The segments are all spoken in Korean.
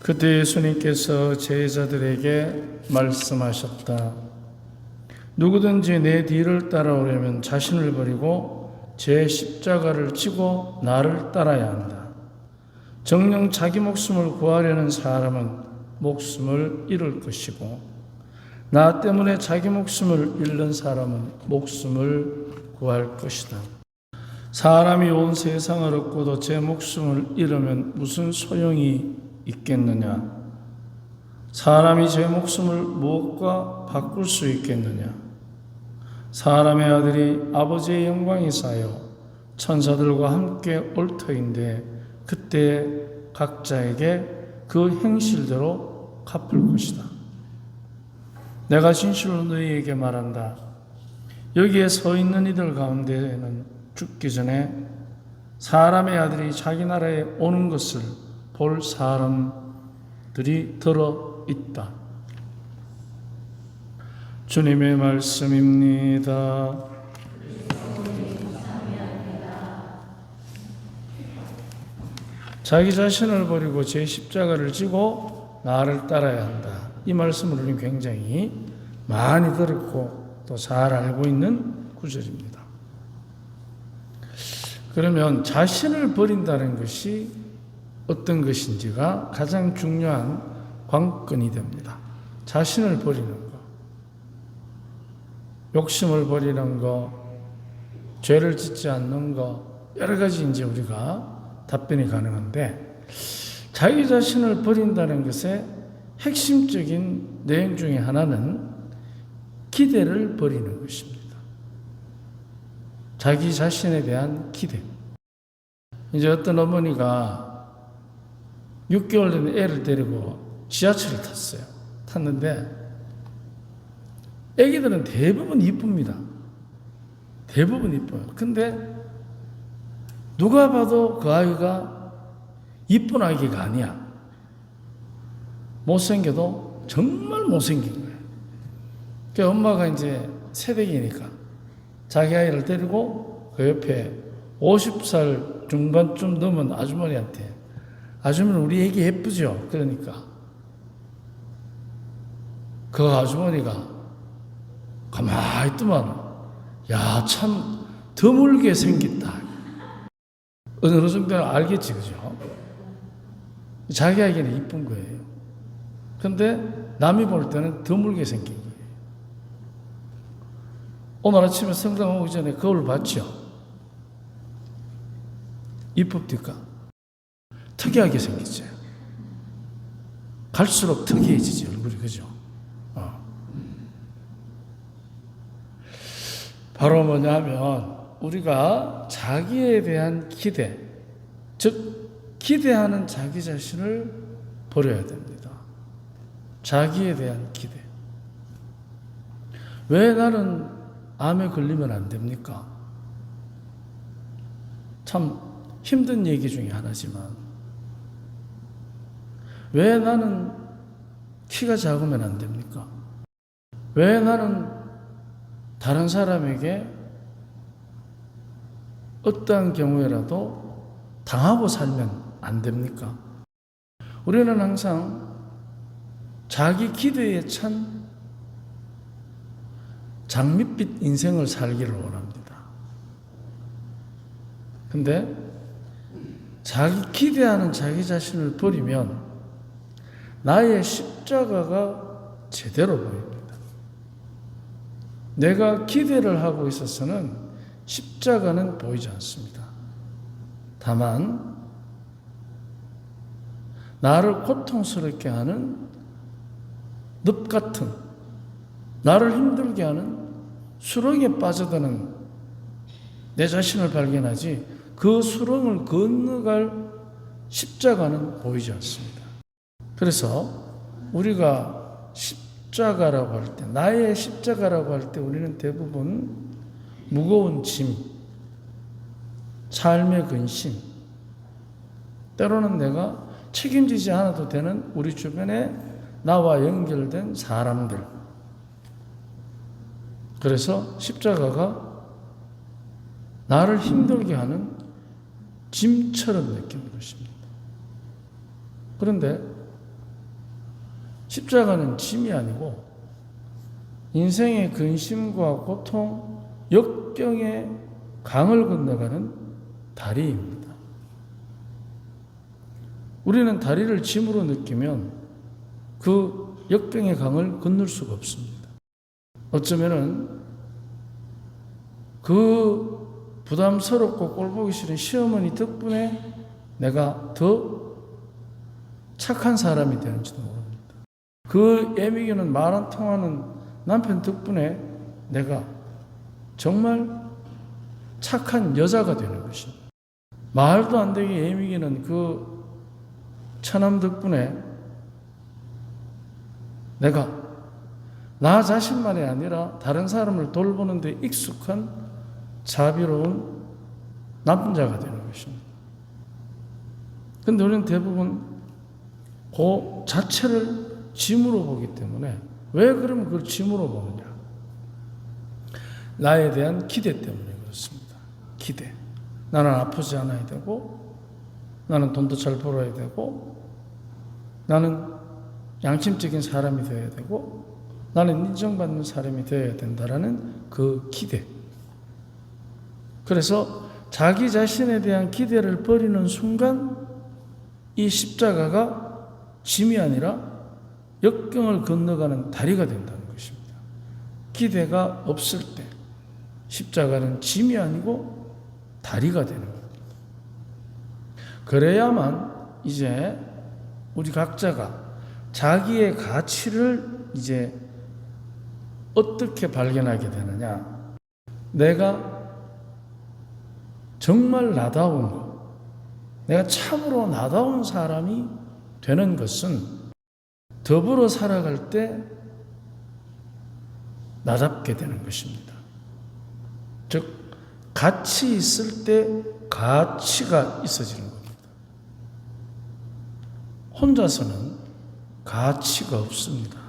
그때 예수님께서 제자들에게 말씀하셨다. 누구든지 내 뒤를 따라오려면 자신을 버리고 제 십자가를 지고 나를 따라야 한다. 정녕 자기 목숨을 구하려는 사람은 목숨을 잃을 것이고 나 때문에 자기 목숨을 잃는 사람은 목숨을 구할 것이다. 사람이 온 세상을 얻고도 제 목숨을 잃으면 무슨 소용이 있겠느냐? 사람이 제 목숨을 무엇과 바꿀 수 있겠느냐? 사람의 아들이 아버지의 영광이 쌓여 천사들과 함께 올 터인데 그때 각자에게 그 행실대로 갚을 것이다. 내가 진실로 너희에게 말한다. 여기에 서 있는 이들 가운데에는 죽기 전에 사람의 아들이 자기 나라에 오는 것을 볼 사람들이 들어 있다. 주님의 말씀입니다. 자기 자신을 버리고 제 십자가를 지고 나를 따라야 한다. 이 말씀을 우리는 굉장히 많이 들었고 또 잘 알고 있는 구절입니다. 그러면 자신을 버린다는 것이 어떤 것인지가 가장 중요한 관건이 됩니다. 자신을 버리는 것, 욕심을 버리는 것, 죄를 짓지 않는 것, 여러 가지 이제 우리가 답변이 가능한데, 자기 자신을 버린다는 것의 핵심적인 내용 중에 하나는 기대를 버리는 것입니다. 자기 자신에 대한 기대. 이제 어떤 어머니가 6개월 된 애를 데리고 지하철을 탔어요. 탔는데 애기들은 대부분 이쁩니다. 대부분 이뻐요. 근데 누가 봐도 그 아이가 이쁜 아이가 아니야. 못생겨도 정말 못생긴 거예요. 그러니까 엄마가 이제 새댁이니까 자기 아이를 데리고 그 옆에 50살 중반쯤 넘은 아주머니한테, 아주머니 우리 애기 예쁘죠? 그러니까 그 아주머니가 가만히 있더만, 야, 참 드물게 생겼다. 어느 정도는 알겠지, 그죠? 자기에게는 이쁜 거예요. 근데 남이 볼 때는 드물게 생긴 거예요. 오늘 아침에 성당 오기 전에 거울 봤죠? 이쁩니까? 특이하게 생겼죠. 갈수록 특이해지죠, 얼굴이, 그죠? 바로 뭐냐면 우리가 자기에 대한 기대, 즉 기대하는 자기 자신을 버려야 됩니다. 자기에 대한 기대. 왜 나는 암에 걸리면 안 됩니까? 참 힘든 얘기 중에 하나지만, 왜 나는 키가 작으면 안 됩니까? 왜 나는 다른 사람에게 어떠한 경우에라도 당하고 살면 안 됩니까? 우리는 항상 자기 기대에 찬 장밋빛 인생을 살기를 원합니다. 근데 자기 기대하는 자기 자신을 버리면 나의 십자가가 제대로 보입니다. 내가 기대를 하고 있어서는 십자가는 보이지 않습니다. 다만 나를 고통스럽게 하는 늪 같은, 나를 힘들게 하는 수렁에 빠져드는 내 자신을 발견하지, 그 수렁을 건너갈 십자가는 보이지 않습니다. 그래서 우리가 십자가라고 할 때, 나의 십자가라고 할 때 우리는 대부분 무거운 짐, 삶의 근심, 때로는 내가 책임지지 않아도 되는 우리 주변에 나와 연결된 사람들, 그래서 십자가가 나를 힘들게 하는 짐처럼 느끼는 것입니다. 그런데 십자가는 짐이 아니고 인생의 근심과 고통, 역경의 강을 건너가는 다리입니다. 우리는 다리를 짐으로 느끼면 그 역경의 강을 건널 수가 없습니다. 어쩌면은 그 부담스럽고 꼴보기 싫은 시어머니 덕분에 내가 더 착한 사람이 되는지도 모릅니다. 그 애미교는 말 안 통하는 남편 덕분에 내가 정말 착한 여자가 되는 것입니다. 말도 안 되게 애미교는 그 처남 덕분에 내가 나 자신만이 아니라 다른 사람을 돌보는 데 익숙한 자비로운 남자가 되는 것입니다. 근데 우리는 대부분 그 자체를 짐으로 보기 때문에 왜 그러면 그걸 짐으로 보느냐? 나에 대한 기대 때문에 그렇습니다. 기대. 나는 아프지 않아야 되고, 나는 돈도 잘 벌어야 되고, 나는 양심적인 사람이 되어야 되고, 나는 인정받는 사람이 되어야 된다라는 그 기대. 그래서 자기 자신에 대한 기대를 버리는 순간 이 십자가가 짐이 아니라 역경을 건너가는 다리가 된다는 것입니다. 기대가 없을 때 십자가는 짐이 아니고 다리가 되는 겁니다. 그래야만 이제 우리 각자가 자기의 가치를 이제 어떻게 발견하게 되느냐? 내가 정말 나다운 것, 내가 참으로 나다운 사람이 되는 것은 더불어 살아갈 때 나답게 되는 것입니다. 즉, 같이 있을 때 가치가 있어지는 겁니다. 혼자서는 가치가 없습니다.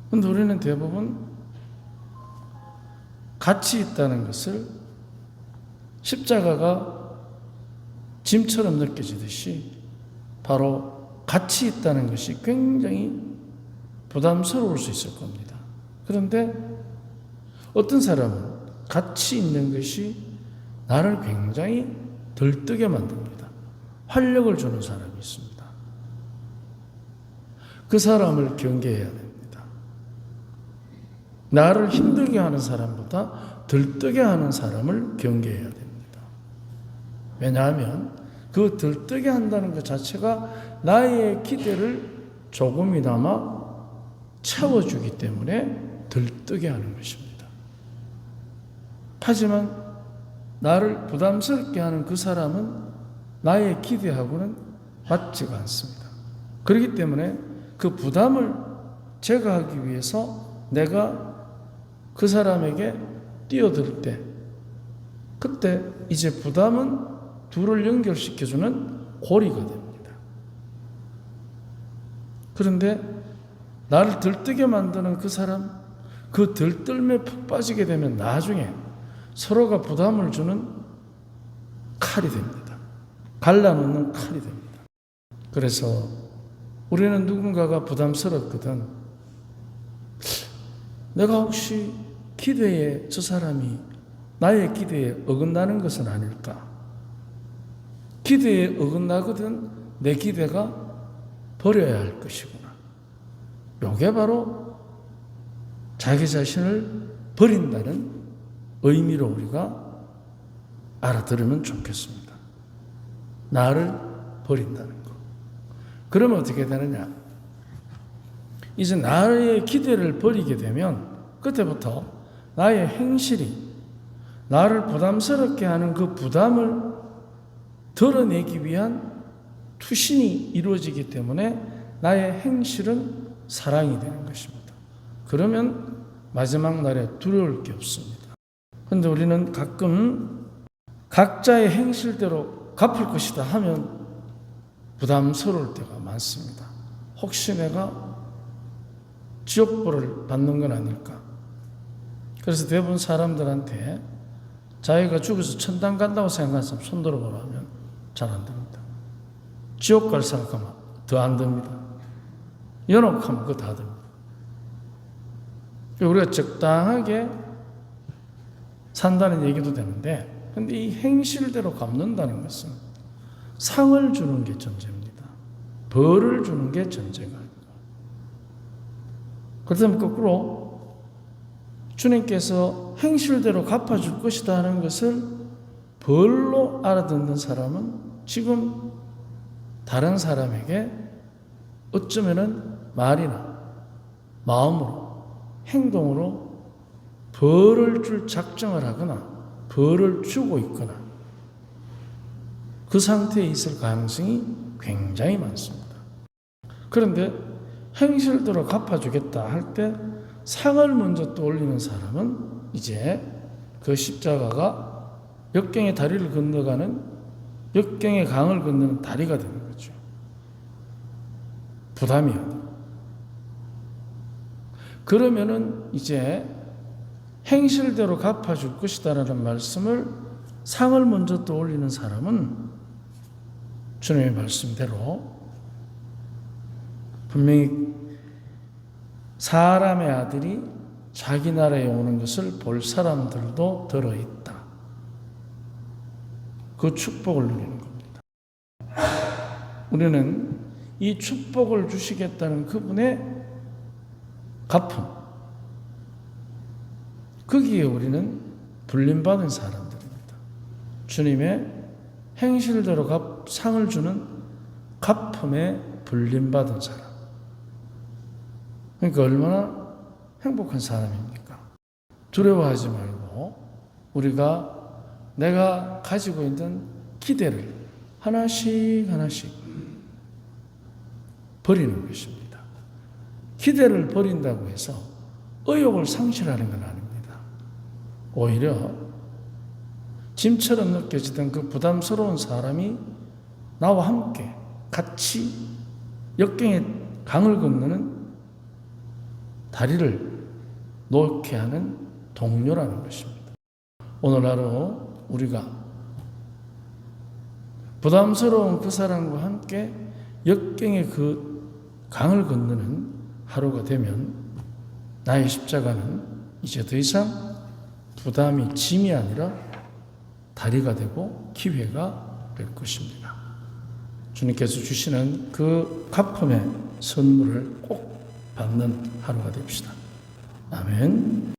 그런데 우리는 대부분 가치 있다는 것을 십자가가 짐처럼 느껴지듯이 바로 가치 있다는 것이 굉장히 부담스러울 수 있을 겁니다. 그런데 어떤 사람은 가치 있는 것이 나를 굉장히 들뜨게 만듭니다. 활력을 주는 사람이 있습니다. 그 사람을 경계해야 됩니다. 나를 힘들게 하는 사람보다 들뜨게 하는 사람을 경계해야 됩니다. 왜냐하면 그 들뜨게 한다는 것 자체가 나의 기대를 조금이나마 채워주기 때문에 들뜨게 하는 것입니다. 하지만 나를 부담스럽게 하는 그 사람은 나의 기대하고는 맞지가 않습니다. 그렇기 때문에 그 부담을 제거하기 위해서 내가 그 사람에게 뛰어들 때, 그때 이제 부담은 둘을 연결시켜주는 고리가 됩니다. 그런데 나를 들뜨게 만드는 그 사람, 그 들뜰매 푹 빠지게 되면 나중에 서로가 부담을 주는 칼이 됩니다. 갈라놓는 칼이 됩니다. 그래서 우리는 누군가가 부담스럽거든 내가 혹시 기대에 저 사람이 나의 기대에 어긋나는 것은 아닐까? 기대에 어긋나거든 내 기대가 버려야 할 것이구나. 이게 바로 자기 자신을 버린다는 의미로 우리가 알아들으면 좋겠습니다. 나를 버린다는 것. 그러면 어떻게 되느냐? 이제 나의 기대를 버리게 되면 그때부터 나의 행실이 나를 부담스럽게 하는 그 부담을 덜어내기 위한 투신이 이루어지기 때문에 나의 행실은 사랑이 되는 것입니다. 그러면 마지막 날에 두려울 게 없습니다. 그런데 우리는 가끔 각자의 행실대로 갚을 것이다 하면 부담스러울 때가 많습니다. 혹시 내가 지옥벌을 받는 건 아닐까? 그래서 대부분 사람들한테 자기가 죽어서 천당 간다고 생각하는 사람 손 들어보라 하면 잘 안 됩니다. 지옥 갈 생각하면 더 안 듭니다. 연옥하면 그거 다 듭니다. 우리가 적당하게 산다는 얘기도 되는데, 근데 이 행실대로 갚는다는 것은 상을 주는 게 전제입니다. 벌을 주는 게 전제가 아니고. 그렇다면 거꾸로 주님께서 행실대로 갚아줄 것이다 하는 것을 벌로 알아듣는 사람은 지금 다른 사람에게 어쩌면은 말이나 마음으로 행동으로 벌을 줄 작정을 하거나 벌을 주고 있거나 그 상태에 있을 가능성이 굉장히 많습니다. 그런데 행실대로 갚아주겠다 할 때 상을 먼저 떠올리는 사람은 이제 그 십자가가 역경의 다리를 건너가는, 역경의 강을 건너는 다리가 되는 거죠. 부담이야. 그러면은 이제 행실대로 갚아줄 것이다라는 말씀을, 상을 먼저 떠올리는 사람은 주님의 말씀대로 분명히 사람의 아들이 자기 나라에 오는 것을 볼 사람들도 들어있다. 그 축복을 누리는 겁니다. 우리는 이 축복을 주시겠다는 그분의 갚음, 거기에 우리는 불림받은 사람들입니다. 주님의 행실대로 상을 주는 갚음에 불림받은 사람. 그러니까 얼마나 행복한 사람입니까? 두려워하지 말고 우리가 내가 가지고 있는 기대를 하나씩 버리는 것입니다. 기대를 버린다고 해서 의욕을 상실하는 건 아닙니다. 오히려 짐처럼 느껴지던 그 부담스러운 사람이 나와 함께 같이 역경의 강을 건너는 다리를 놓게 하는 동료라는 것입니다. 오늘 하루 우리가 부담스러운 그 사람과 함께 역경의 그 강을 건너는 하루가 되면 나의 십자가는 이제 더 이상 부담이 짐이 아니라 다리가 되고 기회가 될 것입니다. 주님께서 주시는 그 갚음의 선물을 꼭 받는 하루가 됩시다. 아멘.